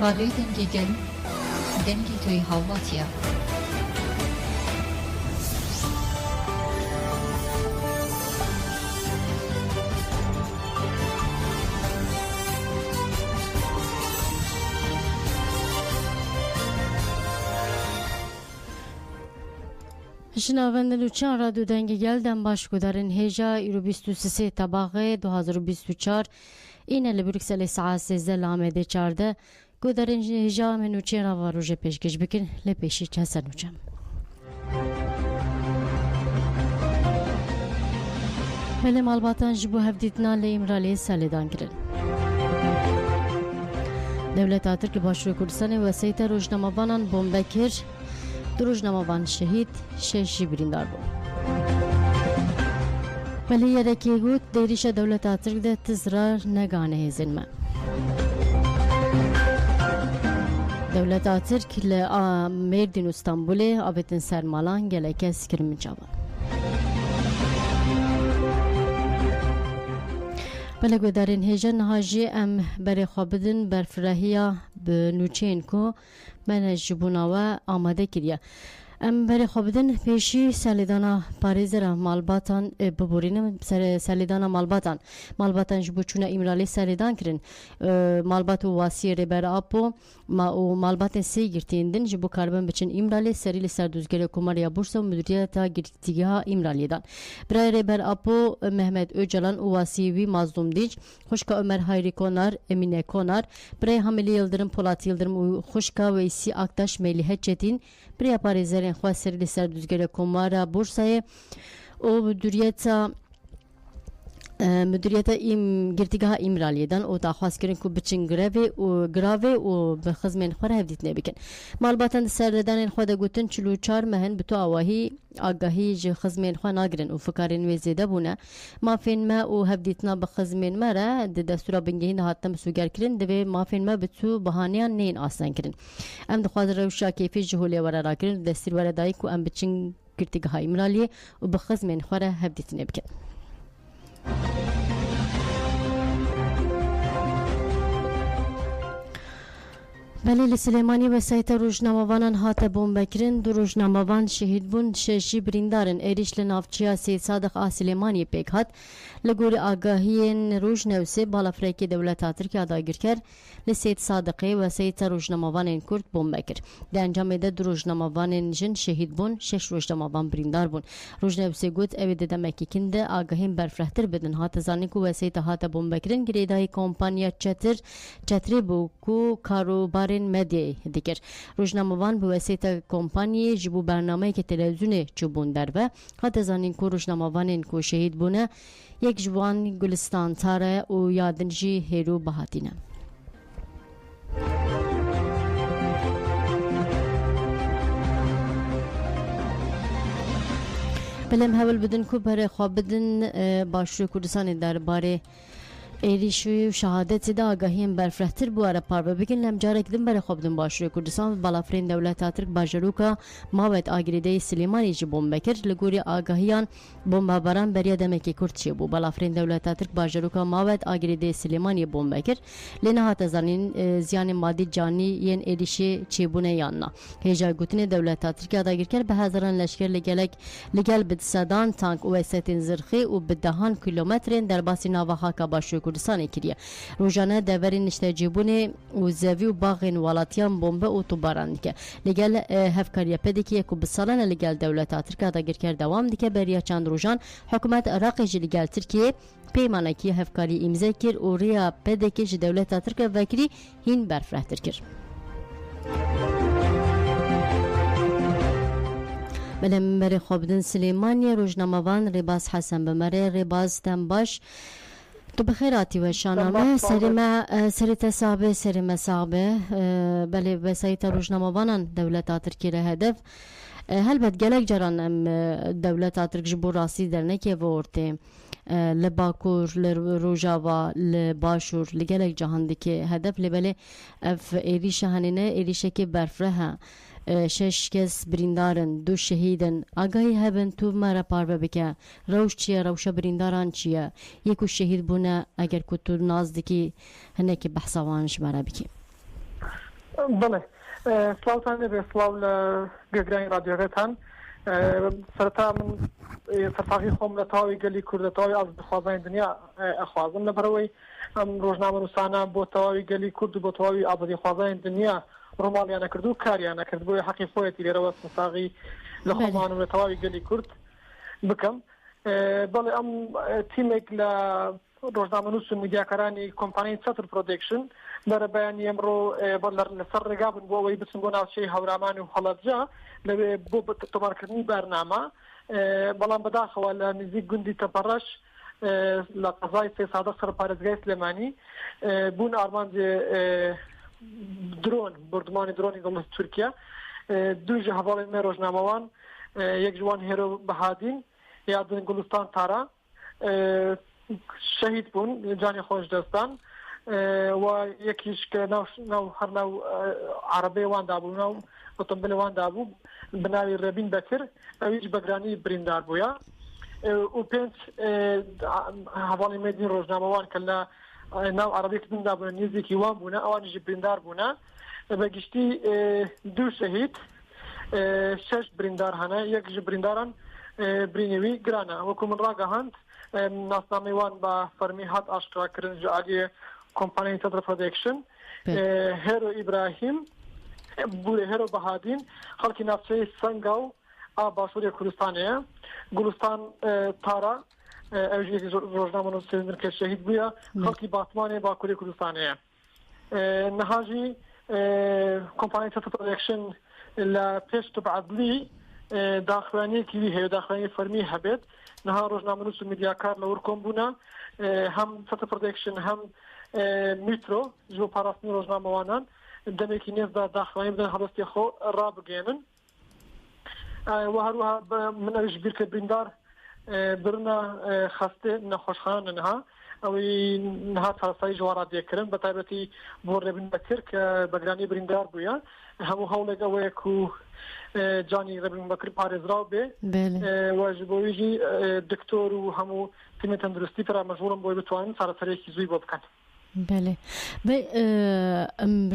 رادیوی دنگی گل دنگی توی هاواتیا شنوندگان لوچان رادیو دنگی گل دم باش کدارن هجا ایرو 23 تباغه 2024 اینه لبروکسل ساعت 13 لامده 14 کدارن هجا منوچی را و روژه پیشکش بکن لپیشی چه سنوچم بله مالباتان جبو هفدیتنا لامرالی سالیدان کرن دولت ترک باشور کردستان وسیط روزنامه‌وانان بمبکر دو روزنامه‌وان شهید شش بریندار بود. ولی یکی گفت دیریش دولت ترک ده تزرار نگانه هزینه. دولت ترک ل مردین استانبول آبتن سرمالان گلکه سکرمی جوان. بله گودارین هجن هاجی ام برای خوابدن برفراهیا به نوچین کو من جبونا و آماده کردیم. ام برای خوابدن پیشی سالیدانا پاریز را مالباتان ببورینم سالیدانا مالباتان جبوچونه ایمرالی سالیدان کرن مالبات و واسی ربر آپو ما مالبات سی گرتیندن جبو کاربن بچن ایمرالی سریل سردوزگری کماریا بورس و مدیریت گرتیگاه ایمرالی دان برای ربر آپو محمد اوجلان و واسی وی مازدوم دیج خوشکا عمر هایری کنار امینه کنار برای حملی یلدرم پولات یلدرم و خوشکا ویسی اکتاش ملیه چتین برای پاریزرین خواهد سریل سردوزگری کمارا بورسای و مدیریت گرتیگاه ایمرالیدان او تخواست کردن که بچین گراوه و به خزمین خوره هفدیت نبکن مالباتان سردادان خود گوتن 44 مهن بتو آواهی آگاهی جو خزمین خواه ناگرن و فکارین ویزیده بونه مافین ما و هفدیتنا به خزمین ما را دستورا بنگهین هاتم سوگر کرن دوی مافین ما بتو بهانیان نین آسان کرن ام دخواز روشا کیفی جهولی ورا را کرن دستور ورا دایی که ام بچین گرتیگاه ایمرالی و به خزمین خوره هفدیت نبکن بله لسلیمانی و سایت روزنامه‌وانان هات بمبکرین دو روزنامه‌وان شهید بون ششی بریندارن ایریش لنافچیا سید صادق آسلیمانی پیک هات لگور آگاهی روزنوسه بالافریکی دولت ترکیه اداگیر کرد لسید صادقی و سایت روزنامه‌وان کرد بمبکر در انجام ده دو روزنامه‌وان جن شهید بون شش روزنامه‌وان بریندار بون روزنوسه گوت اوید دمکی کنده آگاهی برفرهتر بدن هات زانی کو و سایت هات بمبکرین گریدای کمپانیا چتری بو کو کاروبار مدیه دیگر روزنامه‌وان به واسطه کمپانی جبو برنامه که تلویزیون چوبون در و حتی زنین کو روزنامه‌وان کو شهید بونه یک جوان گلستان تاره و یادنجی هیرو بهاتینه بلم هول بدن کو برای خواب بدن باشور کردستان درباره ایریشوی و شهادت دا آگاهیم برفرهتر بواره پاربه بگن لم جارک دن برای خواب دن باشور کردستان بالافرین دولت ترک باجروکا ماوید آگریده سلیمانی جی بمبکر لگوری آگاهیان بمباران بریا دمکی کرد چی بو بالافرین دولت ترک باجروکا ماوید آگریده سلیمانی بمبکر لنهات زنین زیان مادی جانی ین ایریشی چی بونه یاننا هجا گوتن دولت ترک اداگیر کرد به هزاران لشکر لگل بدسدان تانک و ستین زرخی و بدهان کیلومترین در باسی نواخاکا باشور کردستان کریه روزانه دورین نشتجیبونه و زوی و باغین ولاتیان بمب و توباران که لگل هفکاریه پدیکی که بسالن لگل دولت ترکیه داگر کرد دوام دیگه بریا چند روزان حکومت عراقی لگل ترکیه پیمانه کی هفکاری امضا کرد و ریا پدیکی دولت ترکیه وکری هین برفرهتر کرد بلم بر خوابدن سلیمانی روزنامه‌وان رباز حسن بمره رباز تنباش تو بخیراتی و شانامه سری صعبه بله وسایت روزنامه‌وانان دولت ترکیه هدف هلبت گلک جران دولت ترک جبو راسی در نکه ورته لباکور لروجاوا لباشور لگلک جهان که هدف لبله اف ایریش هنینه ایریشه که برفره شش کس بریندارن دو شهیدن آگاهی هبن تو مرا پارو بکه روش چیه روش برینداران چیه یکو شهید بونه اگر که تو نازدکی هنه که بحثوانش مرا بکی بله سلااوتان لێبێ سلااو لە گوێگرانی رادیۆگەتان سەرەتا من سەرتاقی خۆم لە تەواوی گەلی کوردە تەواوی ئازادیخوازانی دنیا ئەخوازم لەبەرەوەی ئەم ڕۆژنامە نووسانە بۆ تەواوی گەلی کورد و بۆ تەواوی ئازادیخوازانی دنیا ڕۆماڵیانە کرد و کاریانە کرد بۆی حەقی خۆیەتی لێرەوە سەرتاقی لە خۆمانم لە تەواوی گەلی کورد بکەم بەڵێ ئەم تیمێک لە ڕۆژنامە نووس و میدیاکارانی کۆمپانیای چەتر پرۆدەکشن لەرە بەیانی ئەمڕۆ لەسەر ڕێگا بن بۆ ئەوەی بچن بۆ ناوچەی هەورامان و هەڵەبجە لەوێ بۆ تۆمارکردنی بەرنامە بەڵام بەداخەوە لە نزیک گوندی تەپەڕەش لە قەزای سێ سادە سەرپارێزگای سلێمانی بوون ئارمانجێ درۆن بردمانی درۆنی دەوڵەتی تورکیا دوژە هەواڵی مێ ڕۆژنامەوان یەک جوان هێرۆ بەهادین یادن گوڵستان تارا شەهید بوون جانی خۆش دەستان و یەکیش کە ناو هەر ناو عەرەبەی واندا بوو ناو ئۆتۆمبیلە واندا بوو بناوی ڕێبین بەکر ئەویش بەگرانی بریندار بووە و پێنج هەواڵی مێدین ڕۆژنامەوان کە لە ناو عەرەبیکردندا بوون نزیکی وان بوونە ئەوانیشی بریندار بوونە بەگشتی دوو شەهید شەش بریندار هەنە یەکژ برینداران برینەوی گرانە وەکو من ڕاگەهاند ناسنامەی وان بە فەرمی هات ئاشکراکردن ژە عالیە کۆمپانیای چەتر پرۆدەکشن هێرۆ ئیبراهیم بوورێ هێرۆ بەهادین خەڵکی ناوچەی سەنگا و ئا باشووری کوردستانەیە گوڵستان تارا ئەوژ یەکی ڕۆژنامە نووسێنەر کە شەهید بووە خەڵکی باتمانێ باکووری کوردستانەیە نەهاژی کۆمپانیای چەتر پرۆدەکشن لە پێش تبعەدلی داخوانیەکی هەیە داخوانی فەرمی هەبێت نەها ڕۆژنامە نووس و میدیاکار لەور کۆم بوونە هەم چەتر پرۆدەکشن هەم میترۆ ژۆ پاراستنی ڕۆژنامەوانان دەمێکی نێزدا داخوانی بدەن هەڵستی خۆ ڕابگەێنن و هەروەها من ئەویش بیر کە بریندار برنە خەستێ نەخۆشخانە نەها ئەوەی نەها چارەسایی ژوارادیەکردن بە تایبەتی بۆ ڕێبن بەکر کە بەگرانی بریندار بووە هەموو هەوڵێک ئەوەیەک و جانی ڕێبن بەکر پارێزراو بێ واژ بۆویژی دکتۆر و هەموو تیمە تەندروستی پرا مەژبوورم بۆی بتوانن چارەسەرێکی زووی بۆ بکەن بله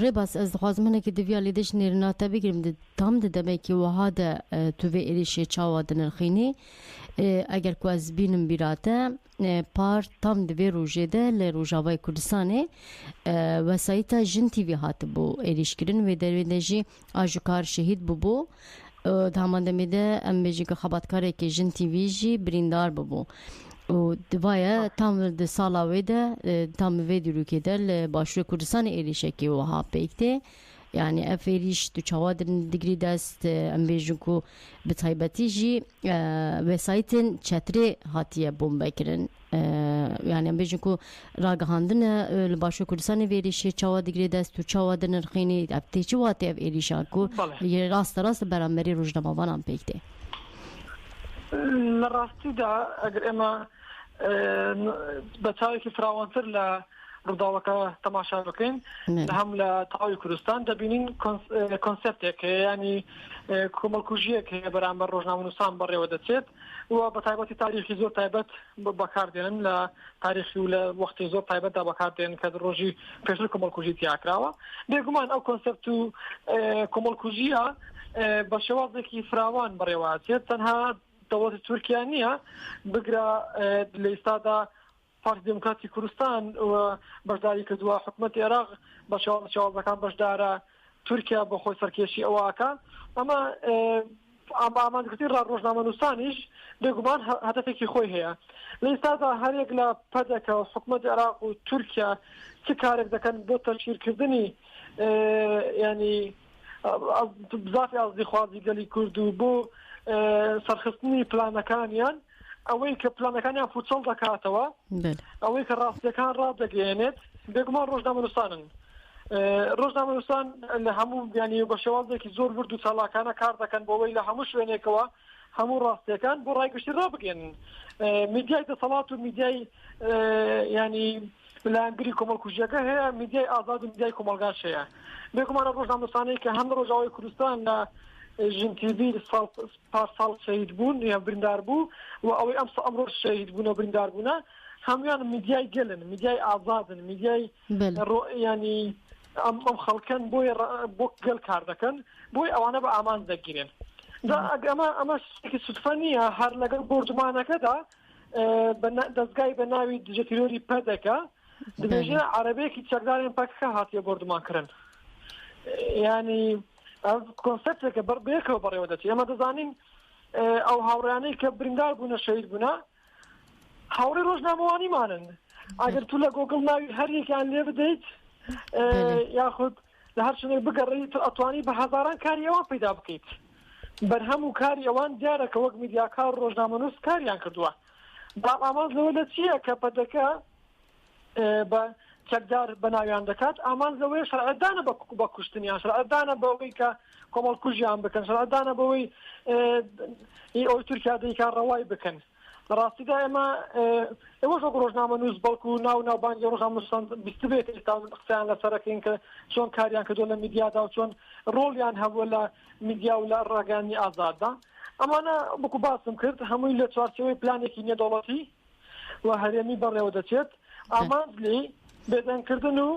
ڕێباس ئەس دخوازم هەنێکی دەڤیا لێدەش نێرناتە بگرم تام دەدەمێکی وەها دە توێ ئێریشێ چاوا دنرخینی ئەگەر کو ez bînim bîrate par tam divê rojê de li Rojavayê Kurdistanê wesayîta Jin TV hatibû êrîşkirin wê dervê de jî ajukar şehîd bûbû daman demê de em bêjî ku xebatkarekî Jin TV jî birîndar bûbû û divaya tam di sala wê de tam vê dîrokê de li Başûrê Kurdistanê êrîşekî wiha pêk tê yani ev êrîş tu çawa dirin digrî dest em bêjin ku bi taybetî jî wesayîtên çetirê hatiye bombekirin yani em bêjin ku ragihandine li Başûrê Kurdistanê vê êrîşê çawa digrî dest tu çawa dinirxînî ev tê çi watê ev êrîşa ku rast rast li beramberî rojnamawanan pêk tê لە ڕاستیدا ئەگەر ئێمە بە چاوێکی فراوانتر لە ڕووداوەکە تەماشا بکەین هەم لە تەواوی کوردستان دەبینین کۆنسپتێک ینی کۆمەڵکوژیەک هەیە بەرامبەر ڕۆژنامە نووسان بەڕێوە دەچێت و بە تایبەتی تاریخی زۆر تایبەت بەکاردێنن لە تاریخی و لە وەختی زۆر تایبەتدا بەکاردێن کە ڕۆژی پێشتر کۆمەڵکوژی تیاکراوە بێگومان ئەو کۆنسپت و کۆمەڵکوژیە بە شێوازێکی فراوان بەڕێوەچێت تەنها دەوڵەتی تورکیا نییە بگرە لە ئێستادا پارتی دموکراتی کوردستان و بەشداری کردووە حکوومەتی عێراق بە شێوازەکان بەشدارە تورکیا بۆ خۆی سەرکێشی ئەوەکە ئەمە ئامادەکردنی ڕۆژنامە نووسانیش بێگومان هەدەفێکی خۆی هەیە لە ئێستادا هەرێک لە پەدەکە حکوومەتی عێراق و تورکیا چ کارێک دەکەن بۆ تەشکیلکردنی ینی بزافی ئازادیخوازی گەلی کورد و بۆ سەرخستنی پلانەکانیان ئەوەی کە پلانەکانیان فوتسەڵ دەکاتەوە ئەوەی کە ڕاستیەکان ڕابدەگەێنێت بێگومان ڕۆژنامە نووسانن ڕۆژنامە نووسان لە هەموو ینی بە شێوازێکی زۆر ورد و چالاکانە کار دەکەن بۆەوەی لە هەموو شوێنێکەوە هەموو ڕاستیەکان بۆ ڕایگەشتی ڕابگەێنن میدیای دەسەڵات و میدیای ینی لایەنگری کۆمەڵکوژیەکە هەیە میدیای ئازاد و میدیای کۆمەلگاش هەیە بێگومانە ڕۆژنامە نووسانەی کە هەم ڕۆژاوای کوردستان لە ژین تیڤی پارساڵ شەهید بوون یا بریندار بوو و ئەوەی ئەمڕۆ شەهید بوون و بریندار بوونە هەمویان میدیای گەلن میدیای ئازادن میدیای ینی ئەم خەڵکن بۆ گەل کار دەکەن بۆی ئەوانە بە ئامان دەگیرێن ئەمە شتێکی سوتفە نییە هەر لەگەڵ بۆرجمانەکەدا دەستگای بە ناوی دژەتیرۆری پەدەکە دەبێژە عەرەبەیەکی چەکدارێن پەکەکە هاتیە بۆردمانکردن ینی کۆنسەپتێکە بەیەکەوە بەڕێوە دەچێت ئێمە دەزانین ئەو هاوڕیانەی کە بریندار بوونە شەهید بوونە هاوڕێی ڕۆژنامەوانیمانن ئەگەر تو لە گۆگڵ ناوی هەر یەکیان لێ بدەیت یاخود لە هەر شوێنێک بگەڕێیت ئەتوانی بە هەزاران کاری ئەوان پیدا بکەیت بەرهەم و کاری ئەوان دیارەکە وەک میدیاکار و ڕۆژنامەنووس کاریان کردووە بەڵام ئامانج لەوە لە چییە کە پەدەکە بە چەکدار بەناویان دەکات ئامان لەوەی شەرعەتدانە بە کوشتنیان شەرعەتدانە بەوەی کە کۆمەڵ کوژیان بکەن شەرعەتدانە بەوەی ئەوەی تورکیا دەیکان ڕەوای بکەن لە ڕاستیدا ئێوەش وەک ڕۆژنامەنووس بەڵکو و ناوبانگی ڕۆژنامەنووسان بیست بێت ئێستا قسەیان لەسەرەکەین کە چۆن کاریان کردووە لە میدیادا و چۆن ڕۆڵیان هەبووە لە میدیا و لە ڕاگەیانی ئازاددا ئەمانە بکو باسم کرد هەمووی لە چوارچێوەی پلانێکی نێودەوڵەتی و هەرێمی بەڕێوە دەچێت ئامانج لێ بێدەنگکردن و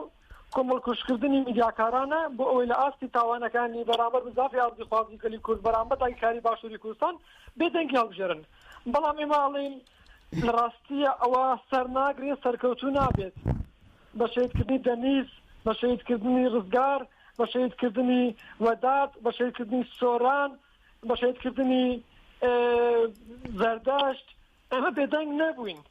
کۆمەڵکوشکردنی میدیاکارانە بۆ ئەوەی لە ئاستی تاوانەکانی بەرامبەر بزافی ئازادیخوازی گەلی کورد بەرامبەر داگیرکاری باشووری کوردستان بێدەنگی هەڵبژێرن بەڵام ئێمە ئەڵێن لە ڕاستیە ئەوە سەرناگرێت سەرکەوتوو نابێت بە شەهیدکردنی دەنیس بە شەهیدکردنی ڕزگار بە شەهیدکردنی وەداد بە شەهیدکردنی سۆران بە شەهیدکردنی زەرداشت ئەمە بێدەنگ نەبووین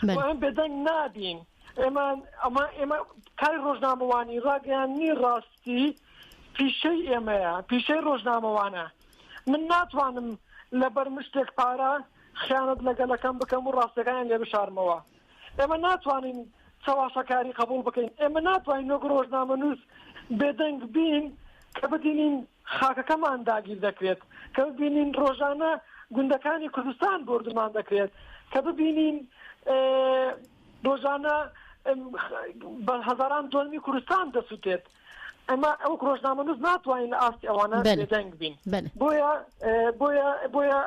ئەم بێدەنگ نابین ئێمە کاری ڕۆژنامەوانی ڕاگەیاندنی ڕاستی پیشەی ئێمەیە پیشەی ڕۆژنامەوانە من ناتوانم لەبەر مشتێک پارە خیانەت لەگەلەکەم بکەم و ڕاستەکانیان لێ بشارمەوە ئێمە ناتوانین چاواشەکاری قبول بکەین ئێمە ناتوانین وەک ڕۆژنامەنووس بێدەنگ بین کە ببینین خاکەکەمان داگیر دەکرێت کە ببینین ڕۆژانە گوندەکانی کوردستان بۆردمان دەکرێت کە ببینین ڕۆژانە بە هەزاران دۆلمی کوردستان دەسووتێت ئەمە ئەو ڕۆژنامەنووس ناتوانین لە ئاستی ئەوانە بێدەنگ بین بۆیە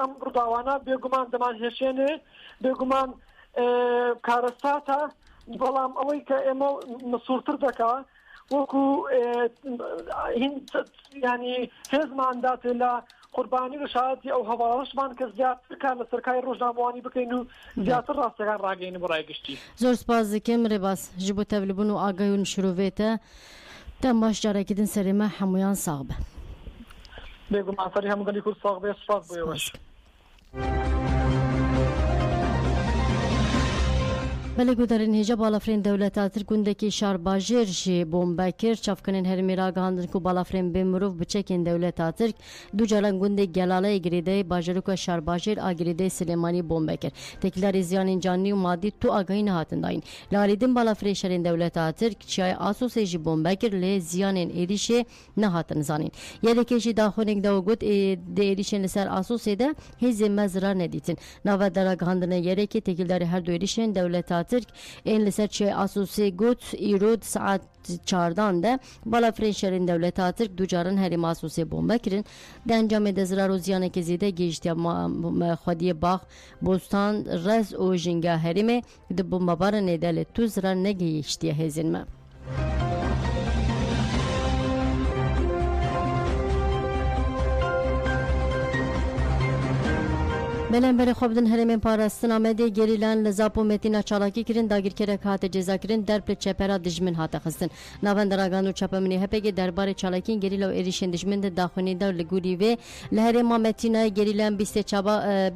ئەم ڕووداوانە بێگومان دەمان هێشێنێ بێگومان کارەساتە بەڵام ئەوەی کە ئێمە مسوولتر دەکا وەکو ینی هێزمانداتێ لە قوربانی ڕشایەتی ئەو هەواڵەشمان کە زیاتر کار لە سەرکاری ڕۆژنامەوانی بکەین و زیاتر ڕاستەکان ڕاگەین بۆ ڕایگەشتی زۆر سپاس دەکەم ڕێباز ji بۆ تەڤلیبوون و ئاگای و شرۆڤێتە دەم باش جارێکیدن سەرێمە هەمویان ساغ بە بێگومان سەری هەموو گەلی کورد ساغ بێ سپاس بۆ ئێوەش بەلێ گودەرین هێژە باڵافرێن دەولەتاتر گوندێکی شارباژێر ژێ بۆمبە کرد چاوکردنên هەرێمی راگەهاندن و باڵافرێن بێ مرۆڤ بچەکên دەولەتاتر دوو جاران گوندێک گەلالەیە گرێدەی باژەرۆکە شارباژێر ئاگرێدەی سلێمانی بۆمبە کرد تێکیلاری زیانên canî û madî tu agahî nehatin dayîn li alîdin balafirê şerên dewleta Tirk çiyaya Asosê jî bombe kir lê ziyanên êrişê nehatin zanîn yerêkê jî daxwanek da got di êrişên li ser Asosê de hêzên me zirar nedîtin nava deragihandina yerêkê têkildarê her du êrişên dewleta Tirk ên li ser çiyaya Asosê got îrod saet çardan de balafirên şerên dewleta Tirk du caran herêma Asosê bombe kirin di encamê de zirar û ziyanekî zêde gêjtiya xwediyê bax bostan rez û jinga herêmê di bombebaranê de lê tu zirar negihîştiye hêzên me Belemberê xwebdin herêmên parastina Medê gerîlan li Zapo Metîna çalakî kirin dagîrkerek hate cêzakirin derb li çepera dijmin hate xistin. Navenda ragan û çepeminê HPG derbarê çalakîn gerîla û êrişên dijmin de daxwînî da li gûrî vê li herêma Metînayê gerîlan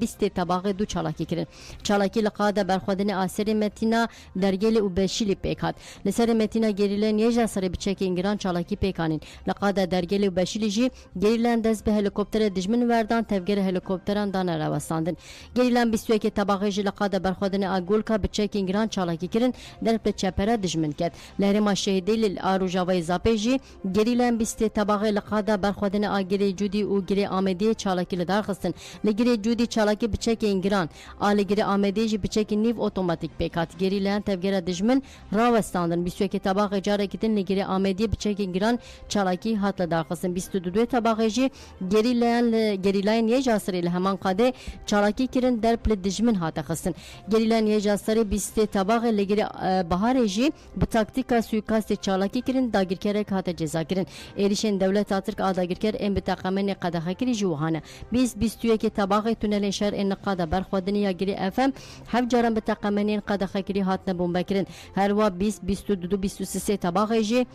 bîstê tebaxê du çalakî kirin. Çalakî li qada berxwedinê Aserê Metîna Dergelê û Beşîlê pêk hat. Li serê Metîna gerîlan yêja serê biçekên giran çalakî pêk anîn. Li qada Dergelê û Beşîlê jî gerîlan dest bi helîkopterê dijmin werdan tevgerê helîkopteran dane rewestandin. Gerîlan bîstûyekê tebaxê jî li qada berxwedinê a Golka biçekên giran çalakî kirin derb li çepera dijmin ket. Li herêma Şehîdê li a Rojavayê Zapê jî gerîlan bîstê tebaxê li qada berxwedinê a Girê Cûdî û Girê Amediyê çalakî li darxistin. Li Girê Cûdî çalakî biçekên giran a li Girê Amediyê jî biçekên nîv otomatîk pêk hat. Gerîlan tevgera dijmin rawestandin. Bîstûyekê tebaxê carekî din li Girê Amediyê biçekên giran çalakî hat li darxistin. Bîstû du tebaxê jî gerîlayên yêja serê li heman qadê چالاکی کرن در پل دجمن هات خستن گریلان یجاسری 20 طبق لگری بهار جی به تاکتیکا سویکاست چالاکی کرن داگیرکر هات جزا کرن ایریشن دولت اترک آداگیرکر ام بتاقمن قدخه کری جوهانه 20 طبق تونل شهر انقاده برخودنی یا گری افم هف جارم بتاقمن قدخه کری هات نبوم بکرن هر وا 20 22 23 طبق جی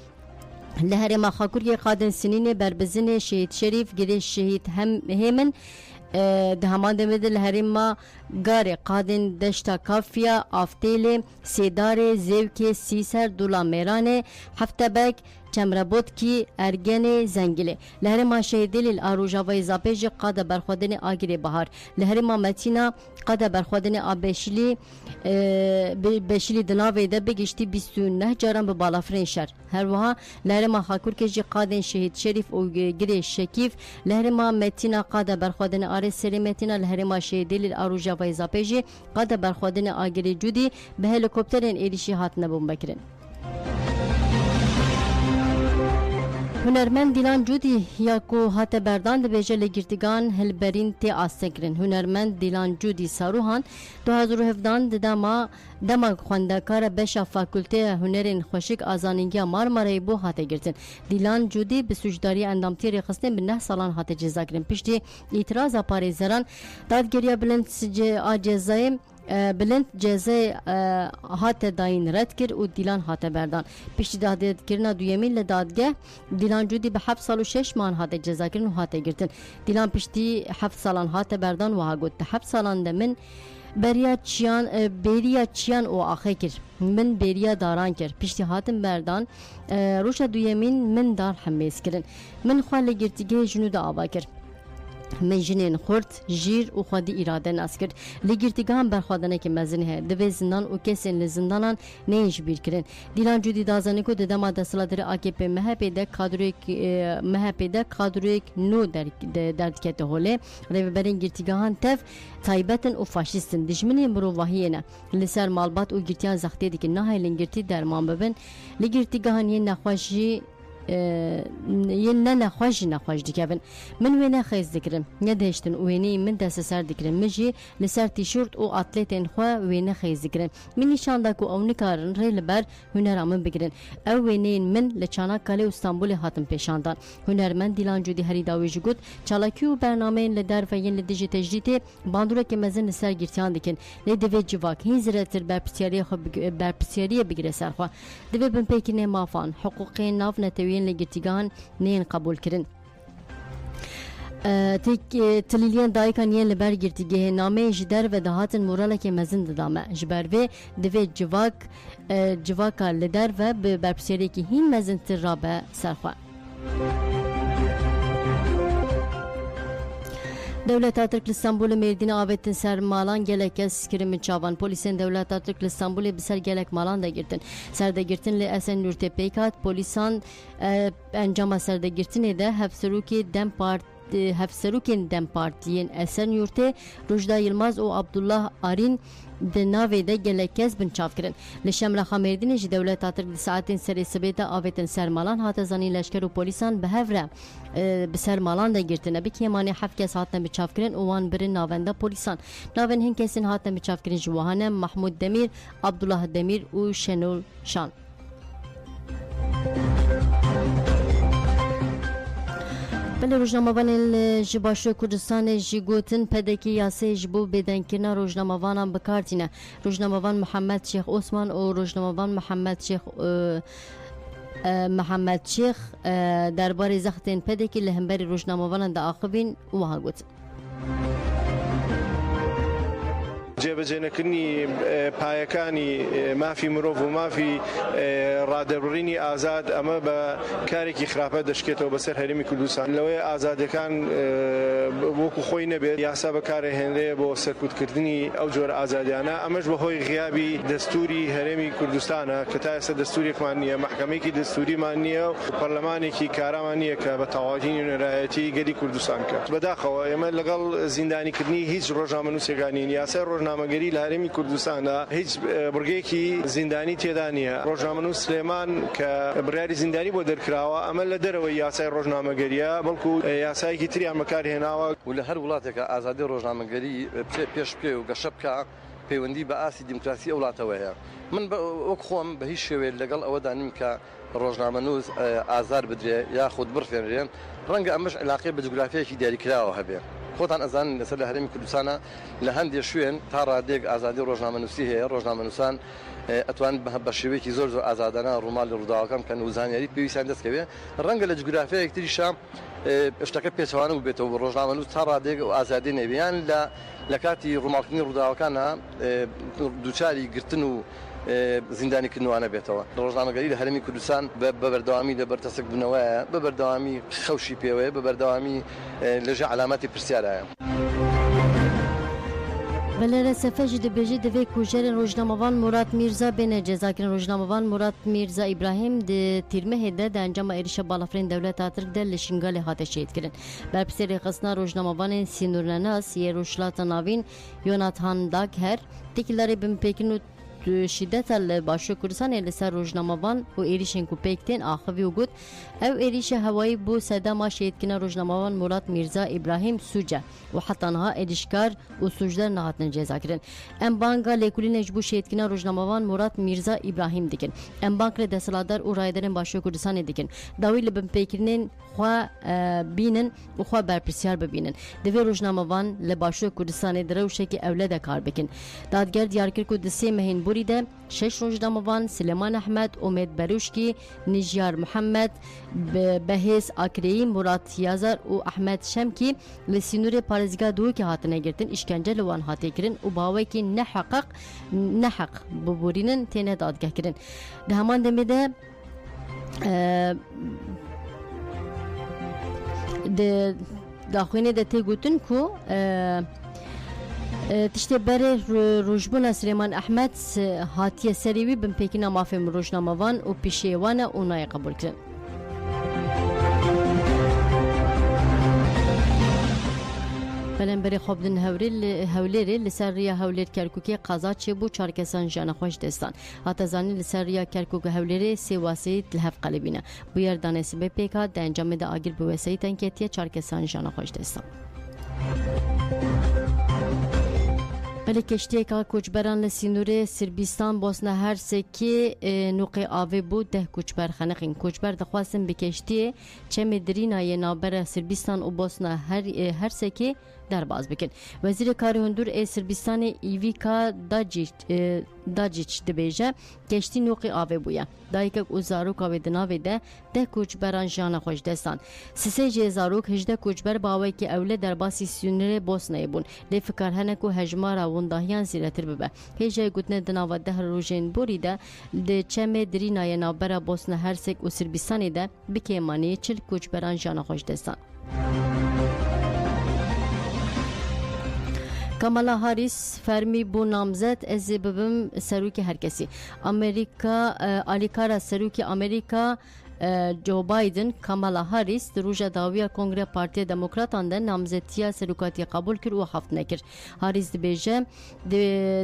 لهر ما خاکوری قادن سنین بربزن شهید شریف گری شهید همن دهمان دمید لهر ما گار قادن دشتا کافیا آفتیل سیدار زیوک سیسر دولا میرانه هفته بک چمربوت کی ارگن زنگله لهر ما شهیدل الاروجا و اضافه قاده برخودن آگری بهار لهر ما متینا قاده برخودن آبشلی بشلی دناوی ده بگشتی 29 جارم به بالافرین شهر هر وها لهر ما خاکور که قادن شهید شریف و گری شکیف لهر ما متینا قاده برخودن آر سری متینا لهر ما شهیدل الاروجا و اضافه قاده برخودن آگری جودی به هلیکوپترین ایریشی هات نبوم بکرن هنرمند دیلان جودی یا کو هات بردان د بیجه لگرتگان هلبرین تی آستگرن هنرمند دیلان جودی ساروهان 2017 دما خواندکار بشا فاکولته هنرین خوشک آزانینگی مارمارای بو هات گرتن دیلان جودی به سوجداری اندامتی رخصتن به 9 سالان هات جزا گرن پشتی اعتراض پاریزران دادگیری بلند جزای بلند جزای هات داین رد کر و دیلان هات بردان پیش دادگاه کرنا دویمین لدادگاه دیلان جودی به 7 سال و 6 ماه هات جزا کرن و هات گرتن دیلان پشتی 7 سالان هات بردان و ها گوت 7 سالان ده من بریا چیان او آخه کر من بریا داران کر پیشتی هاتم بردان روش دویمین من دار حمیز کرن من خواه لگرتگه جنو دا آبا کر من جنین خورد جیر و خودی اراده ناس کرد لگرتگان برخوادنه که مزنه ہے دوی زندان و کسین لزندانان نیش بیر کرن دیلان جودی دازانه کو ددما دستلادر AKP مهپیده کادرویک نو دردکته هوله ریبرین گرتگان تف تایبتن و فاشیستن دجمنی مروواهیه لسر مالبات و گرتیان زختی دیگه نه لنگرتی درمان ببن لگرتگان یه نخواشی نه نخواش دیگه من وینه خیز دکرم ندهشتن وینه من دست سر دکرم مجی لسر تیشورت و اتلتین خوا وینه خیز دکرم من نشان دا کو او نکارن ری لبر هنرامن بگیرن او وینه من لچاناکاله استانبول هاتم پیشاندان هنرمند دیلان جودی هری داویج گوت چالاکی و برنامه لدر و ین لدیجی تجدید باندوره که مزن لسر گرتیان دکن لدوی جواک هیزرتر برپسیاری بگیره سر خوا دوی بن پیکنه مافان حقوقی ناف نتوی لگرتگان نین قبول کرن تلیلیان دایکان یه لبر گرتگه نامه جدر و دهاتن موراله که مزن دامه جبر و دوی جواکا لدر و برپسیاری که هین مزن تر را به سرخواه دولت ترک استانبول مردین آبتن سر مالان گلک از کرم چاوان پلیسن دولت ترک استانبول بسر گلک مالان دا گرتن سر دا گرتن لی اسن نورت پیکات پلیسان انجام سر دا گرتن ده هفسروکین دم پارتیین اسن یورته روجدا یلماز و عبدالله آرین دناوی ده گلکز بن چاف کرن لشمل خامردین جی دولت ترک ساعتین سر سبیتا آبتن سر مالان هات زانی لشکر و پلیسان به هفره بسر مالان دا گرتنه بکی مانی حف کس هاتن بچاف کرن اوان برن ناونده پلیسان ناون هن کسین هاتن بچاف کرن جواهانه محمود دمیر عبدالله دمیر و شنول شان بله روزنامه‌وان جباشو کردستان جیگوتن پدکی یاسه جبو بدنکنا روزنامه‌وانان بکارتینه روزنامه‌وان محمد شیخ عثمان و روزنامه‌وان محمد شیخ درباره زختین پدکی لهمبری روزنامه‌وانان دا آخوین و ها گوت جێبەجێنەکردنی پایەکانی مافی مرۆڤ و مافی ڕادەبڕینی ئازاد ئەمە بە کارێکی خراپە دەشکێتەوە بەسەر هەرێمی کوردستان لەوەی ئازادەکان وەکو خۆی نەبێت یاسا بەکارهێنرێ بۆ سەرکوتکردنی ئەو جۆرە ئازادیانە ئەمەش بەهۆی غیابی دەستوری هەرێمی کوردستانە کە تا ئێستا دەستورێکمان نییە محکەمەیەکی دەستوریمان نییە و پەرلەمانێکی کارامان نییە کە بە تەواوی نوێنەرایەتی گەلی کوردستان کات بەداخەوە ئێمە لەگەڵ زیندانیکردنی هیچ ڕۆژنامەنووسێکانی یاسای ڕۆژنامەگەری ڕۆژنامەگەری لە هەرێمی کوردستانە هیچ بڕگەیەکی زیندانی تێدا نییە. ڕۆژنامەنووس سلێمان کە بڕیاری زیندانی بۆ دەرکراوە ئەمە لە دەرەوەی یاسای ڕۆژنامەگەریە بەڵکو یاسایەکی تریان بەکارهێناوە و لە هەر وڵاتێکە ئازادی ڕۆژنامەگەری پێش پێ و گەشە بکە پەیوەندی بە ئاسی دیموکراسی ئەو وڵاتەوە هەیە. من وەک خۆم بە هیچ شێوەیە لەگەڵ ئەوەدا نیم کە ڕۆژنامەنووس ئازار بدرێ یاخود بڕفێنرێن ڕەنگە ئەمەش علاقەی بە جوگرافیەکی دیاریکراوە هەبێ. خۆتان ئەزانن لەسەر لە هەرێمی کوردستانە لە هەندێک شوێن تا ڕادێک ئازادی ڕۆژنامەنووسی هەیە. ڕۆژنامەنووسان ئەتوان بە شێوەیەکی زۆر ئازادانە ڕووماڵی ڕووداوەکەم کەن و زانیاری پێویستیان دەستکەوێ. ڕەنگە لە جوگرافیەک تریشە شتەکە پێچەوانە و بێتەوە ڕۆژنامەنووس تا ڕادێک و ئازادی نەبیان لە کاتی ڕووماڵکردنی ڕووداوەکانە دووچاری گرتن و زیندانیکردنوانە بێتەوە. ڕۆژنامەگەری لە هەرێمی کوردستان بە بەردەوامی لە بەرتەسک بنەوەیە، بە بەردەوامی خەوشی پێوەیە، بە بەردەوامی لەژێ علامەتی پرسیارایە. بەلێرە سەفەژی دەبێژی دەوێت کوژێرن ڕۆژنامەوان مراد میرزا بێنە جێزاکردن. ڕۆژنامەوان مراد میرزا ئیبراهیم تیرمەهێدا دە ئەنجامە ئێریشە باڵەفرین دەولەتا ترکدا لە شینگالێ هاتە شێتکردن. بەرپرسێری خستنا ڕۆژنامەوانên سینورنەناس یê rojhilata navîn Yonatan Dagher têkillerê binpêkin û şiddeta li Başûrê Kurdistanê li ser rojnamevan û êrişên ku pêk tên axivî û got ew êrişa hewayî bû sedema şêtkirina rojnamevan Murat Mirza İbrahim Suce û heta niha êrişkar û sucder nehatin cêzakirin. Em banga lêkulînê ji bo şêtkirina rojnamevan Murat Mirza İbrahim dikin. Em bank re desthilatdar û rayderên Başûrê Kurdistanê dikin. Dawî li binpêkirinên xwe bînin û xwe berpirsiyar bibînin. Divê rojnamevan li Başûrê Kurdistanê di rewşekê ewle de kar bikin. Dadger diyar kir ku di sê mehên borî de 6 rojnamevan Süleyman Ehmed, Umed Beruşki, Nijyar Muhammed, Behêz Akireyî, Murat Yazar û Ahmed Şemkî li Sînûrê parêzgeha Duhokê hatine girtin, işkence li wan hatê kirin û bawekî neheq biborînin têne dadgehkirin. Di heman demê de daxwînê de tê gotin ku tiştê berê rojbûna Süleyman Ehmed hatiye serî wî binpêkîna mafê rojnamevan û pîşeyê wan e û nayê qebûl kirin. Belemberê xwebdin Hewlêrê li ser riya Hewlêr Kerkûkê qeza çêbû 4 kesan jiyana xwe ji destan. Hate zanîn li ser riya Kerkûk Hewlêrê sê waseyî li hev qelibîne. Bu yer danê sibê pêk hat, di encamê de agir bi weseyî tenketiye 4 kesan jiyana xwe ji destan. Belê keştiyeka koçberan li Sînûrê Sirbîstan Bosna Hersekê nûqê avê bû 10 koçber xeniqîn. Koçber dixwastin bi keştiyê çemê dirînayê navbera Sirbîstan û Bosna Hersekê derbas bikin. Wezîrê Karê Hundur ê Sirbistanê Ivica Dacic dibêje keştî nûqê avê bûye. Dayîkek û zaroka wê di navê de 10 koçberan jiyana xwe ji destan. Sisê jê zarok 18 koçber bawekî ewle derbasî Sînûrê Bosnayê bûn. Lê fikar hene ku hejmara windahiyan zîretir bibe. Hêjayê gotine di nava 10 rojên borî de di çemê dirînayê navbera Bosna Hersek û Sirbistanê de bi kêmanî 40 koçberan jiyana xwe ji destan. Kamala Harris fermî bû namzet ez ê bibim serokê herkesî. Alîkara serokê Amerîka Joe Biden Kamala Harris di roja dawiya Kongre Partiya Demokratan de namzetiya serokatiyê qebûl kir û heft nekir. Harris dibêje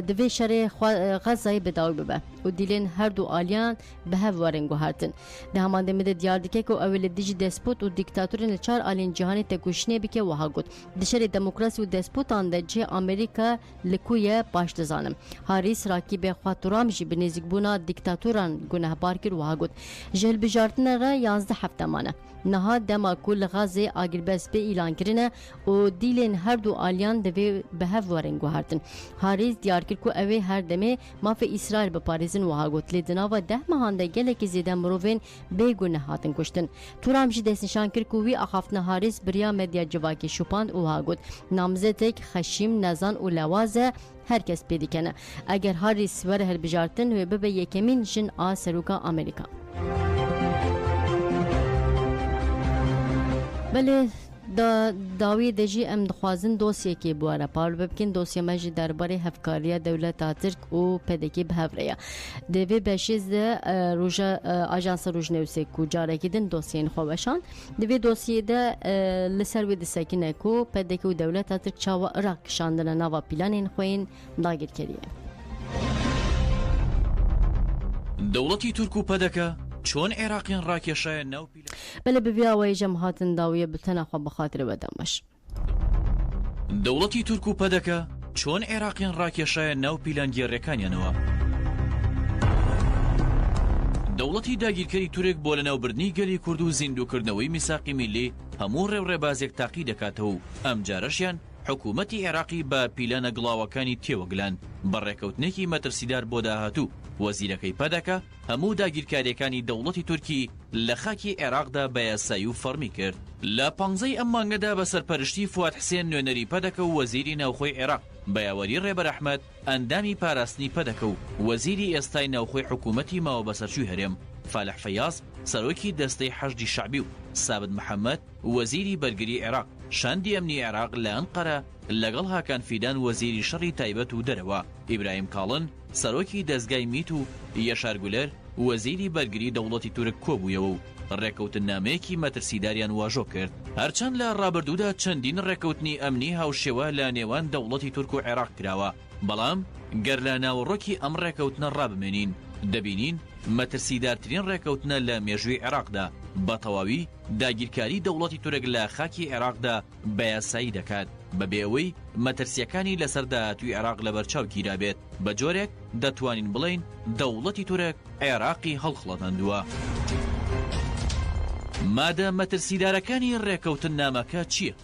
divê şerê Xezayê bi dawî bibe û dîlên her du aliyan bi hev werin guhertin. Di heman demê de diyar dike ku ew ê li dijî despot û dîktatûrên li 4 alên cîhanê têkoşînê bike wiha got. Di şerê demokrasî û despotan de cihê Amerîka li ku ye baş dizanim. Harris rakîbê xwe Trump jî bi nêzîkbûna dîktatûran gunehbar kir wiha got. Ji hilbijartina re 11 heftemane. Niha dema ku li Xezê agirberspê îlan kirine û dîlên her du aliyan divê bi hev werin guhertin. Harris diyar kir ku ew ê her demê mafê İsraîl biparêzin wiha got. Lê di nava 10 mehan de gelekî zêde mirovên bêguneh hatin kuştin. Trump jî destnîşan kir ku wî axaftina Harris biriya medya civakê şupand û wiha got. Namzetek xeşîm, nezan û lewaz e herkes pê dikene. Eger Harris were hilbijartin wê bibe yekemîn jin a seroka Amerîka. Belê داوی دجی ام دخوازن دوسیه کی بواره پاول ببکن دوسیه مجی درباره هفکاری دولت ترک و پدکی به هفریا دوی بشیز ده روژا آژانس روژنوسی کو جاره کدن دوسیه خوابشان دوی دوسیه ده لسر وی دسکنه کو پدکی و دولت ترک چاوا عراق شاندن نوا پیلان خوین داگیر کریه دەوڵەتی تورک و پەدەکە چۆن عێراقیان ڕاکێشایە ناو بەلە بڤیاوەی ژەمهاتن داویە بتەنەخوا بەخاترە بەدەمەش دەوڵەتی تورک و پەدەکە چۆن عێراقیان ڕاکێشایە ناو پیلانگێڕیەکانیانەوە دەوڵەتی داگیرکەری تورک بۆ لەناوبردنی گەلی کورد و زیندووکردنەوەی میساقی میلی هەموو ڕێوڕێبازێک تاقی دەکاتەوە و ئەم جارەشیان حکوومەتی عێراقی بە پیلانە گڵاوەکانی تێوەگلان بەڕێکەوتنێکی مەترسیدار بۆ داهاتوو وەزیرەکەی پەدەکە هەموو داگیرکاریەکانی دەوڵەتی تورکی لە خاکی عێراقدا بە یاسایی و فەرمی کرد لە 15 ئەم مانگەدا بە سەرپەرشتی فواد حسێن نوێنەری پەدەکە و وەزیری ناوخۆی عێراق بە یاوەری ڕێبەر ئەحمەد ئەندامی پاراستنی پەدەکە و وەزیری ئێستای ناوخۆی حکوومەتی ماوە بەسەرچووی هەرێم فالح فەیاز سەرۆکی دەستەی حەشدی شەعبی و سابت محەممەد وەزیری بەرگری عێراق شاندی ئەمنی عێراق لە ئەنقەرە لەگەڵ هاکان فیدان وەزیری شەڕی تایبەت و دەرەوە ئیبراهیم کاڵن سەرۆکی دەستگای میت و یەشار گولەر وەزیری بەرگری دەوڵەتی تورک کۆبوویەوە و ڕێکەوتن نامەیەکی مەترسیداریان واژۆ کرد هەرچەند لە ڕابردوودا چەندین ڕێکەوتنی ئەمنی هاوشێوە لە نێوان دەوڵەتی تورک و عێراق کراوە بەڵام گەر لە ناوەڕۆکی ئەم ڕێکەوتنە ڕابمێنین دەبینین مەترسیدارترین ڕێکەوتنە لە مێژووی عێراقدا بە تەواوی داگیرکاری دەوڵەتی تورک لە خاکی عێراقدا بە یاسایی دەکات بەبێ ئەوەی مەترسیەکانی لەسەر داهاتووی عێراق لە بەرچاو گیرابێت بە جۆرێک دەتوانین بڵین دەوڵەتی تورک عێراقی هەڵخڵەتاندووە مادە مەترسیدارەکانی ڕێکەوتن نامەکە چییە؟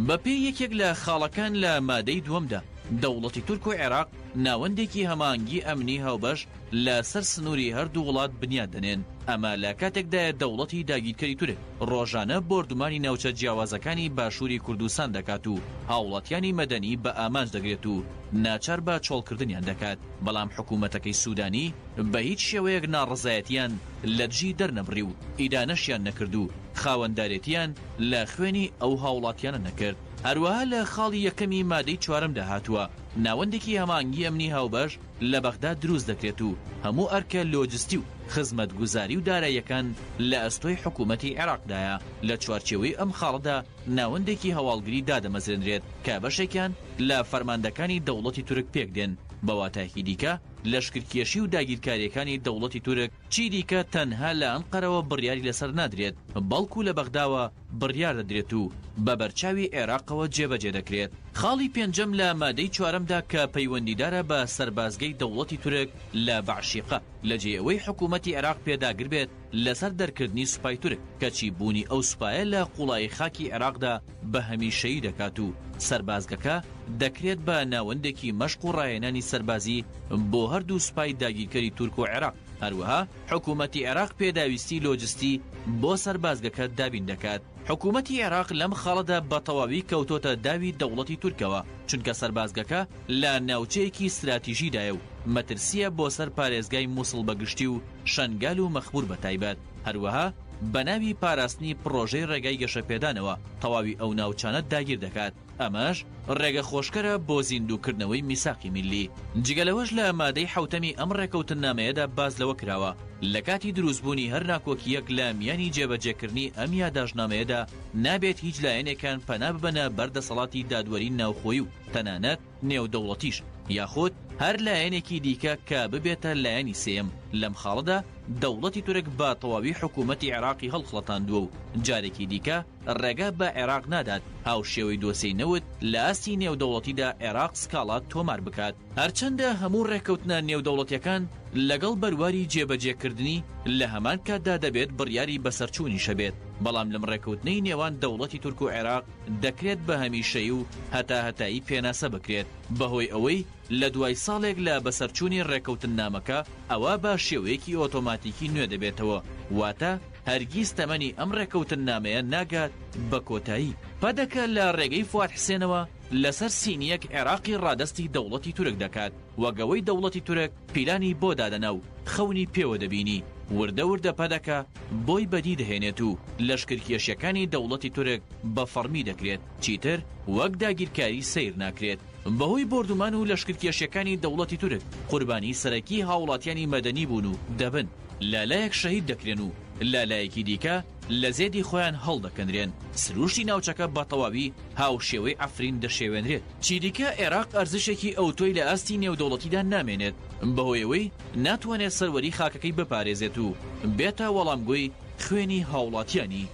بەپێی یەکێک لە خاڵەکان لە مادەی دووەمدا دەوڵەتی تورک و عێراق ناوەندێکی هەمانگی ئەمنی هاوبەش لە سەر سنووری هەردوو وڵات بنیاد دەنێن ئەمە لە کاتێکدایە دەوڵەتی داگیرکەری تورک ڕۆژانە بردومانی ناوچە جیاوازەکانی باشووری کوردستان دەکات و هاوڵاتیانی مەدەنی بە ئامانج دەگرێت و ناچار بە چۆڵکردنیان دەکات بەڵام حکوومەتەکەی سوودانی بە هیچ شێوەیەک ناڕزایەتیان لە دژی دەرنەبڕی و ئیدانەشیان نەکرد و خاوەندارێتیان لە خوێنی ئەو هاوڵاتیانە نەکرد هەروەها لە خاڵی یەکەمی مادەی چوارەمدا هاتووە ناوەندێکی هەمانگی ئەمنی هاوبەش لە بەغدا دروست دەکرێت و هەموو ئەرکە لۆجستی و خزمەتگوزاری و داراییەکان لە ئەستۆی حکوومەتی عێراقدایە لە چوارچێوەی ئەم خاڵەدا ناوەندێکی هەواڵگری دادەمەزرێنرێت کە بەشێکیان لە فەرماندەکانی دەوڵەتی تورک پێک دێن بەواتایەکی دیکە لەشکرکێشی و داگیرکاریەکانی دەوڵەتی تورک چی دیکە تەنها لە ئەنقەرەوە بڕیاری لەسەر نادرێت بەڵکو لە بەغداوە بڕیار دەدرێت و بە بەرچاوی عێراقەوە جێبەجێ دەکرێت خاڵی پێنجەم لە مادەی چوارەمدا کە پەیوەندیدارە بە سەربازگەی دەوڵەتی تورک لە بەعشیقە لە جێەوەی حکوومەتی عێراق پێداگر بێت لەسەر دەرکردنی سوپای تورک کەچی بوونی ئەو سوپایە لە قوڵایی خاکی عێراقدا بە هەمیشەیی دەکات و سەربازگەکە دەکرێت بە ناوەندێکی مەشق و ڕاهێنانی سەربازی بۆ هەردوو سوپای داگیرکەری تورک و عێراق هەروەها حکوومەتی عێراق پێداویستی لۆجستی بۆ سەربازگەکە دابین دەکات حکوومەتی عێراق لەم خاڵەدا بە تەواوی کەوتۆتە داوی دەوڵەتی تورکەوە چونکە سەربازگەکە لە ناوچەیەکی استراتیژیدایە و مەترسیە بۆ سەر پارێزگای مووسڵ بەگشتی و شەنگال و مەخبور بەتایبەت هەروەها بە ناوی پاراستنی پرۆژەی ڕێگای گەشەپێدانەوە تەواوی ئەو ناوچانە داگیر دەکات ئەمەش ڕێگە خۆشکەرە بۆ زیندووکردنەوەی میساقی میلی جگەلەوەش لە مادەی حوتەمی ئەم ڕێکەوتن نامەیەدا باز لەوە کراوە لە کاتی دروستبوونی هەر ناکۆکیەک لە میانی جێبەجێکردنی ئەم یادداشتنامەیەدا نابێت هیچ لایەنێکان پەنا ببەنە بەردەسەڵاتی دادوەری ناوخۆیی و تەنانەت نێودەوڵەتیش یاخود هەر لایەنێکی دیکە کە ببێتە لایەنی سێم لەم خاڵەدا دەوڵەتی تورک بە تەواوی حکوومەتی عێراقی هەڵخڵەتاندووە و جارێکی دیکە ڕێگە بە عێراق نادات هاوشێوەی دۆسەی نەوت لە ئاستی نێودەوڵەتیدا عێراق سکاڵات تۆمار بکات هەرچەندە هەموو ڕێکەوتنە نێودەوڵەتیەکان لەگەڵ بەرواری جێبەجێکردنی لە هەمان کاتدا دەبێت بڕیاری بەسەرچوونی شەبێت بەڵام لەم ڕێکەوتنەی نێوان دەوڵەتی تورک و عێراق دەکرێت بە هەمیشەیی و هەتایی پێناسە بکرێت بەهۆی ئەوەی لە دوای ساڵێک لە بەسەرچوونی ڕێکەوتن نامەکە ئەوە بە شێوەیەکی ئۆتۆماتیکی نوێ دەبێتەوە واتە هەرگیز تەمەنی ئەم ڕێکەوتن نامەیە ناگات بە کۆتایی پەدەکە لە ڕێگەی فواد حسێنەوە لەسەر سینیەک عێراقی ڕادستی دەوڵەتی تورک دەکات وەگەوەی دەوڵەتی تورک پیلانی بۆ دادەنا و خەونی پێوە دەبینی وردە وردە پەدەکە بۆی بەدی دەهێنێت و لەشکرکێشیەکانی دەوڵەتی تورک بە فەرمی دەکرێت چیتر وەک داگیرکاری سیر ناکرێت بەهۆی بردومان و لەشکرکێشیەکانی دەوڵەتی تورک قوربانی سەرەکی هاوڵاتیانی مەدەنی بوون و دەبن لالایەک شەهید دەکرێن و لالایەکی دیکە لە زێدی خۆیان هەڵدەکەندرێن سروشتی ناوچەکە بە تەواوی هاوشێوەی ئەفرین دەشێوێنرێت چیریکە عێراق ئەرزشێکی ئەوتۆی لە ئاستی نێودەوڵەتیدا نامێنێت بەهۆیەوەی ناتوانێت سەروەری خاکەکەی بپارێزێت و بێتە وەڵامگوی خوێنی هاوڵاتیانی